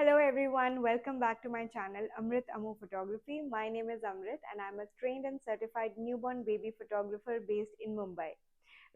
Hello everyone, welcome back to my channel Amrit Ammu Photography. My name is Amrit and I'm a trained and certified newborn baby photographer based in Mumbai.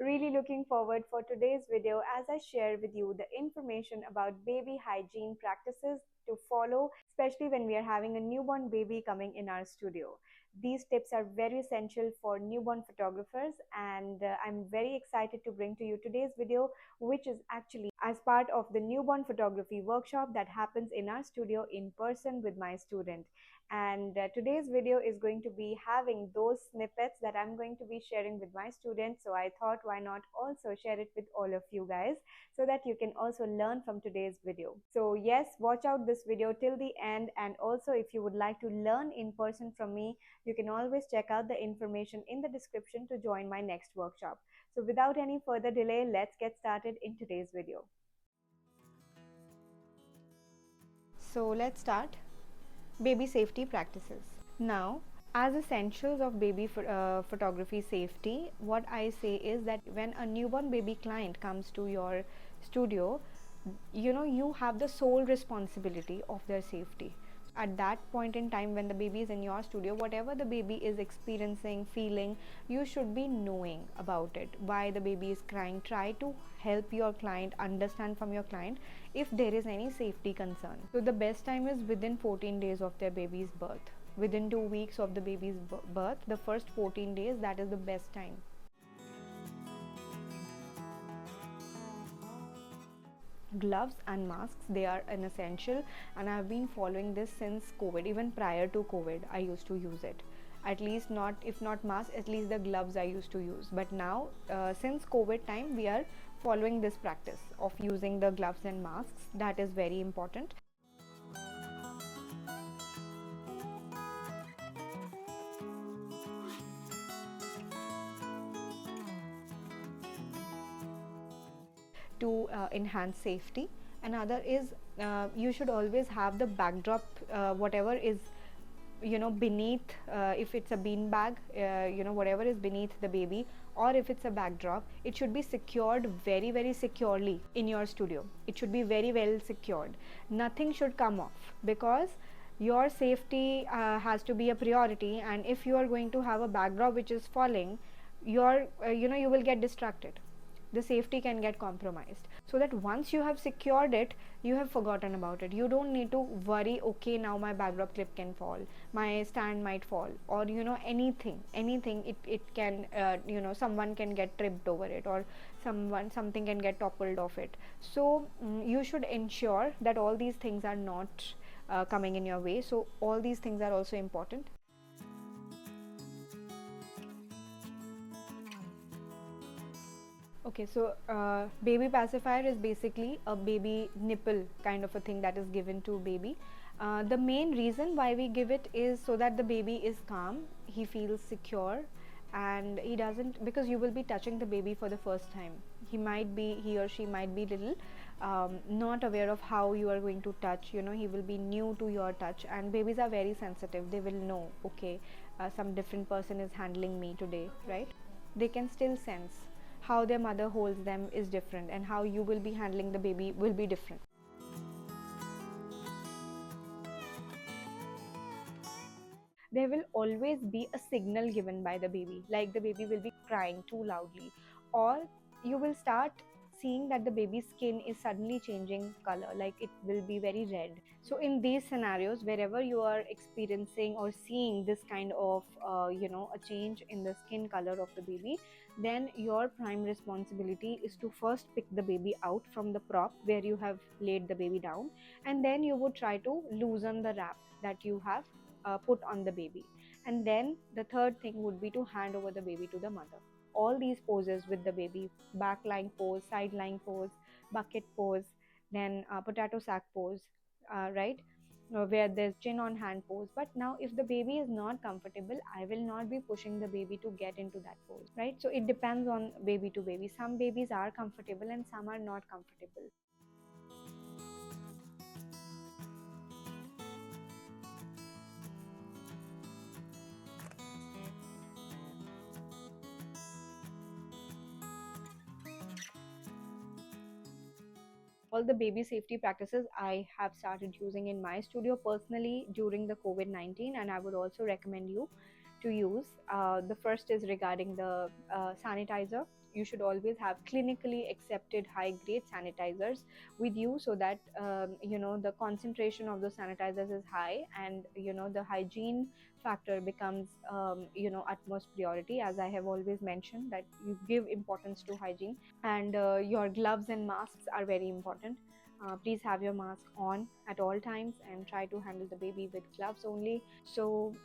Really looking forward for today's video as I share with you the information about baby hygiene practices to follow, especially when we are having a newborn baby coming in our studio. These tips are very essential for newborn photographers, and I'm very excited to bring to you today's video, which is actually as part of the newborn photography workshop that happens in our studio in person with my student. And today's video is going to be having those snippets that I'm going to be sharing with my students. So I thought, why not also share it with all of you guys so that you can also learn from today's video. So yes, watch out this video till the end. And also, if you would like to learn in person from me, you can always check out the information in the description to join my next workshop. So without any further delay, let's get started in today's video. So let's start. Baby safety practices. Now, as essentials of baby photography safety, what I say is that when a newborn baby client comes to your studio, you have the sole responsibility of their safety. At that point in time when the baby is in your studio, whatever the baby is experiencing, feeling, you should be knowing about it. Why the baby is crying, try to help your client, understand from your client if there is any safety concern. So the best time is within 14 days of their baby's birth. Within 2 weeks of the baby's birth, the first 14 days, that is the best time. Gloves and masks, they are an essential, and I've been following this since COVID. Even prior to COVID, I used to use it. At least, not if not masks, at least the gloves I used to use. But now since COVID time, we are following this practice of using the gloves and masks. That is very important. To enhance safety. Another is you should always have the backdrop, whatever is beneath, if it's a bean bag, whatever is beneath the baby, or if it's a backdrop, it should be secured very, very securely in your studio. It should be very well secured. Nothing should come off, because your safety has to be a priority, and if you are going to have a backdrop which is falling, you will get distracted. The safety can get compromised. So that once you have secured it, you have forgotten about it. You don't need to worry, okay, now my backdrop clip can fall, my stand might fall, or anything. It can, someone can get tripped over it, or something can get toppled off it. So you should ensure that all these things are not coming in your way. So all these things are also important. Okay, so baby pacifier is basically a baby nipple kind of a thing that is given to baby. The main reason why we give it is so that the baby is calm, he feels secure, and he doesn't, because you will be touching the baby for the first time. He or she might be little not aware of how you are going to touch. He will be new to your touch, and babies are very sensitive. They will know, okay, some different person is handling me today, right? They can still sense how their mother holds them is different, and how you will be handling the baby will be different. There will always be a signal given by the baby, like the baby will be crying too loudly, or you will start seeing that the baby's skin is suddenly changing color, like it will be very red. So in these scenarios, wherever you are experiencing or seeing this kind of a change in the skin color of the baby, then your prime responsibility is to first pick the baby out from the prop where you have laid the baby down, and then you would try to loosen the wrap that you have put on the baby. And then the third thing would be to hand over the baby to the mother. All these poses with the baby: back lying pose, side lying pose, bucket pose, then potato sack pose, right? Where there's chin on hand pose. But now if the baby is not comfortable, I will not be pushing the baby to get into that pose, right? So it depends on baby to baby. Some babies are comfortable and some are not comfortable. all the baby safety practices I have started using in my studio personally during the COVID-19, and I would also recommend you to use. The first is regarding the sanitizer. You should always have clinically accepted high grade sanitizers with you, so that the concentration of the sanitizers is high, and the hygiene factor becomes utmost priority. As I have always mentioned, that you give importance to hygiene, and your gloves and masks are very important. Please have your mask on at all times and try to handle the baby with gloves only. So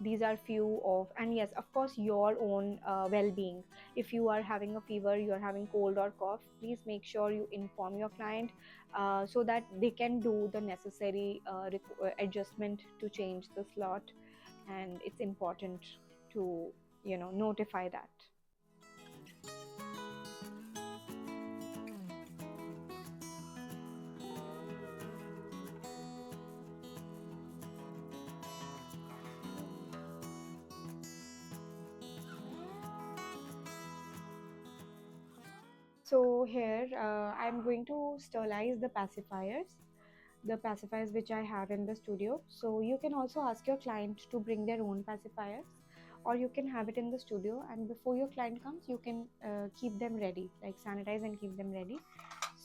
these are few of, and yes, of course, your own well-being. If you are having a fever, you are having cold or cough, please make sure you inform your client, so that they can do the necessary adjustment to change the slot. And it's important to notify that. So here I'm going to sterilize the pacifiers which I have in the studio. So you can also ask your client to bring their own pacifiers, or you can have it in the studio, and before your client comes you can keep them ready, like sanitize and keep them ready.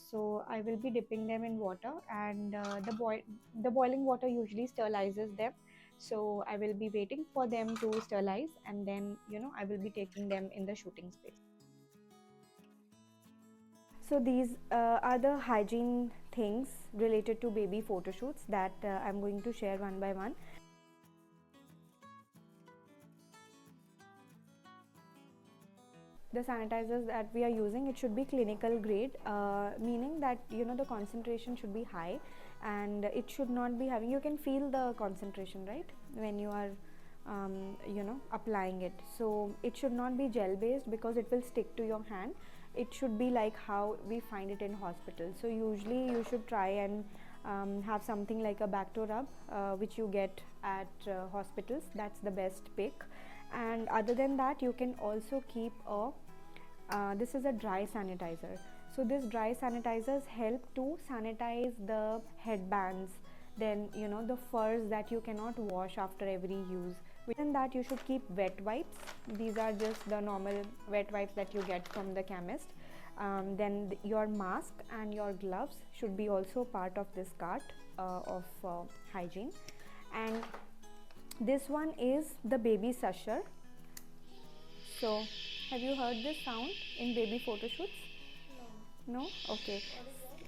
So I will be dipping them in water, and the boiling water usually sterilizes them. So I will be waiting for them to sterilize, and then I will be taking them in the shooting space. So these are the hygiene things related to baby photo shoots that I'm going to share one by one. The sanitizers that we are using, it should be clinical grade, meaning that the concentration should be high, and it should not be having, you can feel the concentration, right, when you are applying it. So it should not be gel based, because it will stick to your hand. It should be like how we find it in hospital. So usually you should try and have something like a Bacto rub, which you get at hospitals. That's the best pick. And other than that, you can also keep a this is a dry sanitizer. So this dry sanitizers help to sanitize the headbands, then the furs that you cannot wash after every use. Within that, you should keep wet wipes. These are just the normal wet wipes that you get from the chemist. Then your mask and your gloves should be also part of this cart of hygiene. And this one is the baby susher. So have you heard this sound in baby photo shoots? No. No? Okay.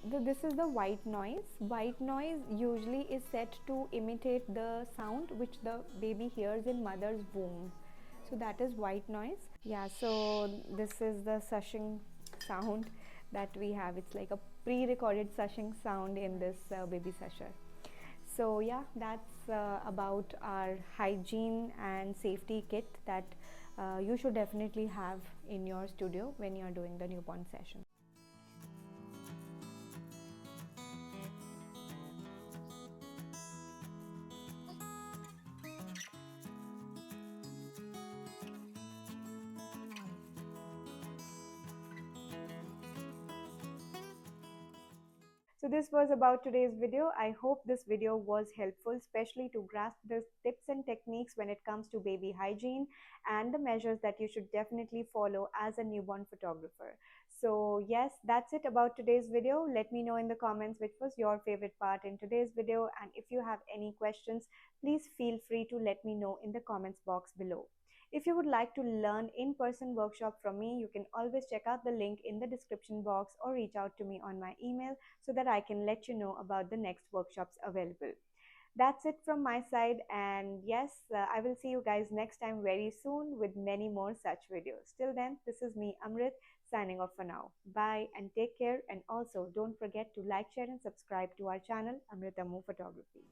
This is the white noise. White noise usually is set to imitate the sound which the baby hears in mother's womb. So that is white noise. Yeah, so this is the sushing sound that we have. It's like a pre-recorded sushing sound in this baby susher. So yeah, that's about our hygiene and safety kit that you should definitely have in your studio when you're doing the newborn session. So this was about today's video. I hope this video was helpful, especially to grasp the tips and techniques when it comes to baby hygiene and the measures that you should definitely follow as a newborn photographer. So yes, that's it about today's video. Let me know in the comments which was your favorite part in today's video, and if you have any questions, please feel free to let me know in the comments box below. If you would like to learn in-person workshop from me, you can always check out the link in the description box or reach out to me on my email so that I can let you know about the next workshops available. That's it from my side, and yes, I will see you guys next time very soon with many more such videos. Till then, this is me, Amrit, signing off for now. Bye and take care, and also don't forget to like, share and subscribe to our channel, Amrit Ammu Photography.